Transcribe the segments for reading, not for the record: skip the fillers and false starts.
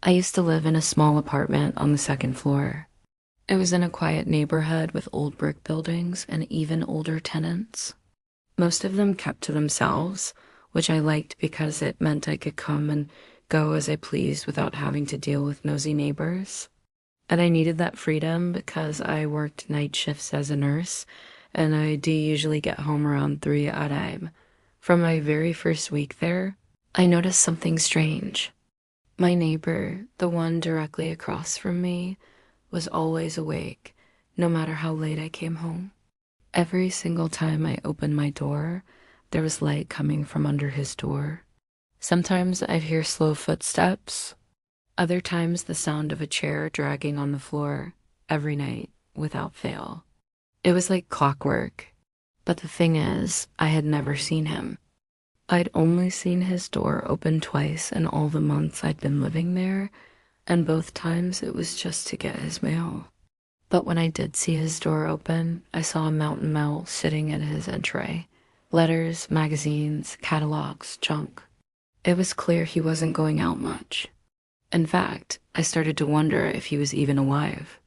I used to live in a small apartment on the second floor. It was in a quiet neighborhood with old brick buildings and even older tenants. Most of them kept to themselves, which I liked because it meant I could come and go as I pleased without having to deal with nosy neighbors. And I needed that freedom because I worked night shifts as a nurse, and I do usually get home around 3 a.m. From my very first week there, I noticed something strange. My neighbor, the one directly across from me, was always awake, no matter how late I came home. Every single time I opened my door, there was light coming from under his door. Sometimes I'd hear slow footsteps, other times the sound of a chair dragging on the floor, every night, without fail. It was like clockwork. But the thing is, I had never seen him. I'd only seen his door open twice in all the months I'd been living there, and both times it was just to get his mail. But when I did see his door open, I saw a mountain mail sitting in his entry. Letters, magazines, catalogs, junk. It was clear he wasn't going out much. In fact, I started to wonder if he was even alive.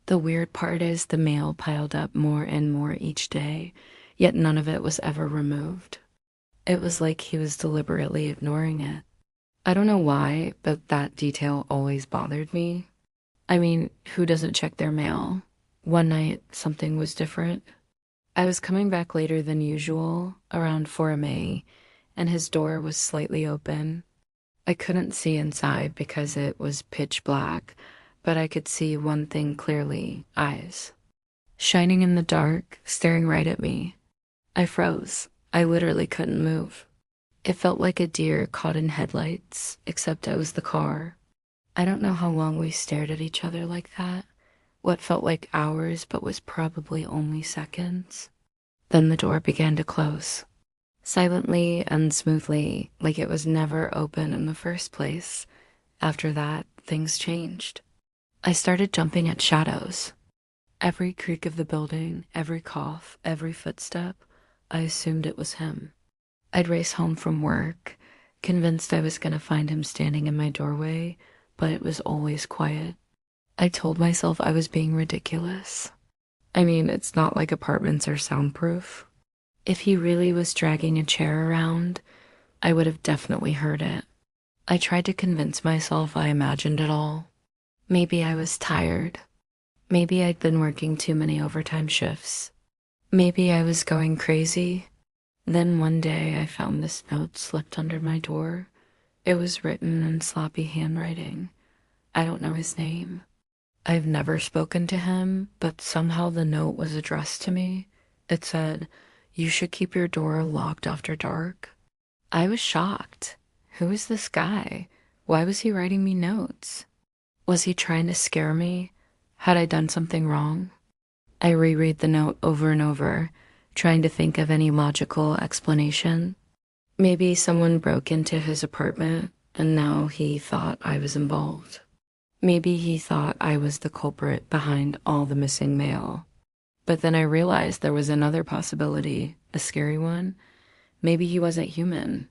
The weird part is the mail piled up more and more each day, yet none of it was ever removed. It was like he was deliberately ignoring it. I don't know why, but that detail always bothered me. I mean, who doesn't check their mail? One night, something was different. I was coming back later than usual, around 4 a.m., and his door was slightly open. I couldn't see inside because it was pitch black, but I could see one thing clearly: eyes. Shining in the dark, staring right at me. I froze. I literally couldn't move. It felt like a deer caught in headlights, except I was the car. I don't know how long we stared at each other like that. What felt like hours, but was probably only seconds. Then the door began to close. Silently and smoothly, like it was never open in the first place. After that, things changed. I started jumping at shadows. Every creak of the building, every cough, every footstep, I assumed it was him. I'd race home from work, convinced I was going to find him standing in my doorway, but it was always quiet. I told myself I was being ridiculous. I mean, it's not like apartments are soundproof. If he really was dragging a chair around, I would have definitely heard it. I tried to convince myself I imagined it all. Maybe I was tired. Maybe I'd been working too many overtime shifts. Maybe I was going crazy. Then one day I found this note slipped under my door. It was written in sloppy handwriting. I don't know his name. I've never spoken to him, but somehow the note was addressed to me. It said, "You should keep your door locked after dark." I was shocked. Who is this guy? Why was he writing me notes? Was he trying to scare me? Had I done something wrong? I reread the note over and over, trying to think of any logical explanation. Maybe someone broke into his apartment and now he thought I was involved. Maybe he thought I was the culprit behind all the missing mail. But then I realized there was another possibility, a scary one. Maybe he wasn't human.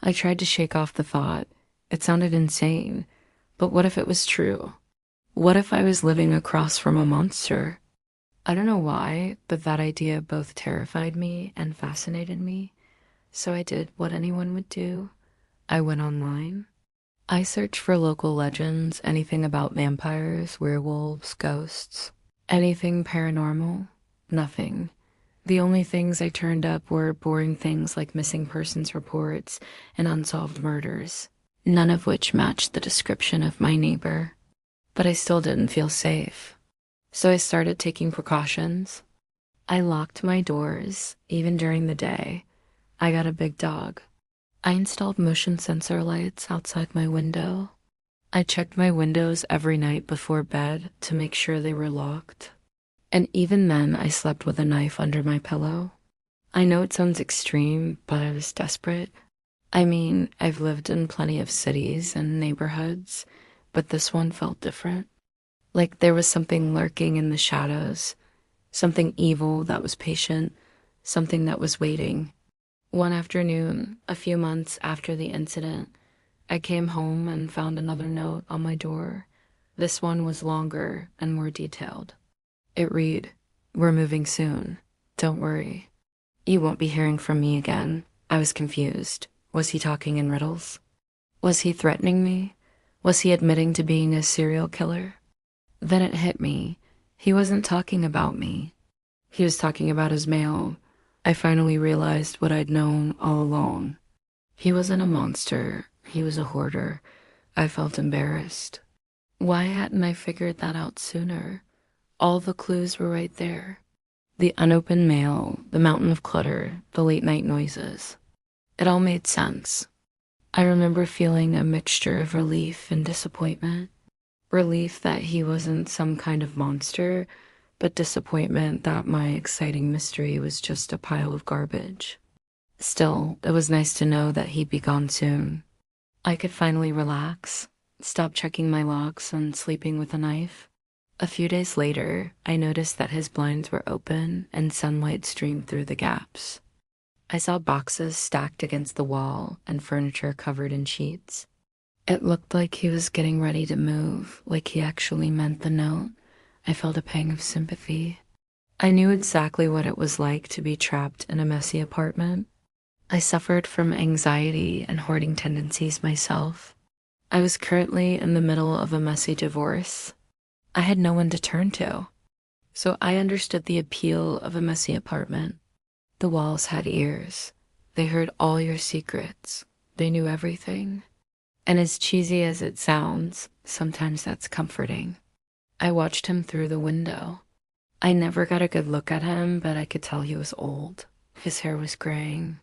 I tried to shake off the thought. It sounded insane. But what if it was true? What if I was living across from a monster? I don't know why, but that idea both terrified me and fascinated me. So I did what anyone would do. I went online. I searched for local legends, anything about vampires, werewolves, ghosts, anything paranormal. Nothing. The only things I turned up were boring things like missing persons reports and unsolved murders, none of which matched the description of my neighbor. But I still didn't feel safe. So I started taking precautions. I locked my doors, even during the day. I got a big dog. I installed motion sensor lights outside my window. I checked my windows every night before bed to make sure they were locked. And even then, I slept with a knife under my pillow. I know it sounds extreme, but I was desperate. I mean, I've lived in plenty of cities and neighborhoods, but this one felt different. Like there was something lurking in the shadows, something evil that was patient, something that was waiting. One afternoon, a few months after the incident, I came home and found another note on my door. This one was longer and more detailed. It read, "We're moving soon. Don't worry. You won't be hearing from me again." I was confused. Was he talking in riddles? Was he threatening me? Was he admitting to being a serial killer? Then it hit me. He wasn't talking about me. He was talking about his mail. I finally realized what I'd known all along. He wasn't a monster. He was a hoarder. I felt embarrassed. Why hadn't I figured that out sooner? All the clues were right there. The unopened mail, the mountain of clutter, the late night noises. It all made sense. I remember feeling a mixture of relief and disappointment. Relief that he wasn't some kind of monster, but disappointment that my exciting mystery was just a pile of garbage. Still, it was nice to know that he'd be gone soon. I could finally relax, stop checking my logs and sleeping with a knife. A few days later, I noticed that his blinds were open and sunlight streamed through the gaps. I saw boxes stacked against the wall and furniture covered in sheets. It looked like he was getting ready to move, like he actually meant the note. I felt a pang of sympathy. I knew exactly what it was like to be trapped in a messy apartment. I suffered from anxiety and hoarding tendencies myself. I was currently in the middle of a messy divorce. I had no one to turn to. So I understood the appeal of a messy apartment. The walls had ears. They heard all your secrets. They knew everything. And as cheesy as it sounds, sometimes that's comforting. I watched him through the window. I never got a good look at him, but I could tell he was old. His hair was graying.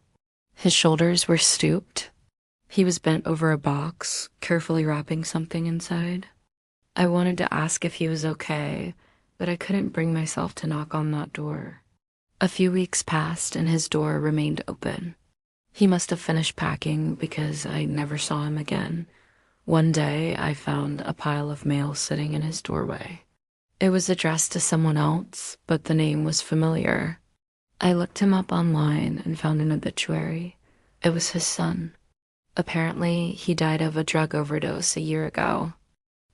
His shoulders were stooped. He was bent over a box, carefully wrapping something inside. I wanted to ask if he was okay, but I couldn't bring myself to knock on that door. A few weeks passed and his door remained open. He must have finished packing because I never saw him again. One day, I found a pile of mail sitting in his doorway. It was addressed to someone else, but the name was familiar. I looked him up online and found an obituary. It was his son. Apparently, he died of a drug overdose a year ago.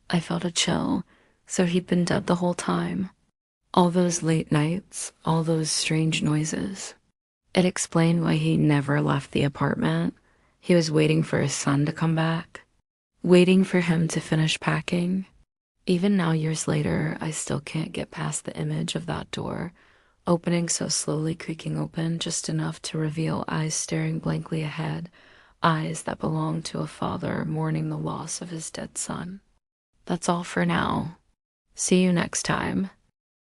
I felt a chill, so he'd been dead the whole time. All those late nights, all those strange noises. It explained why he never left the apartment. He was waiting for his son to come back, waiting for him to finish packing. Even now, years later, I still can't get past the image of that door, opening so slowly, creaking open just enough to reveal eyes staring blankly ahead, eyes that belonged to a father mourning the loss of his dead son. That's all for now. See you next time.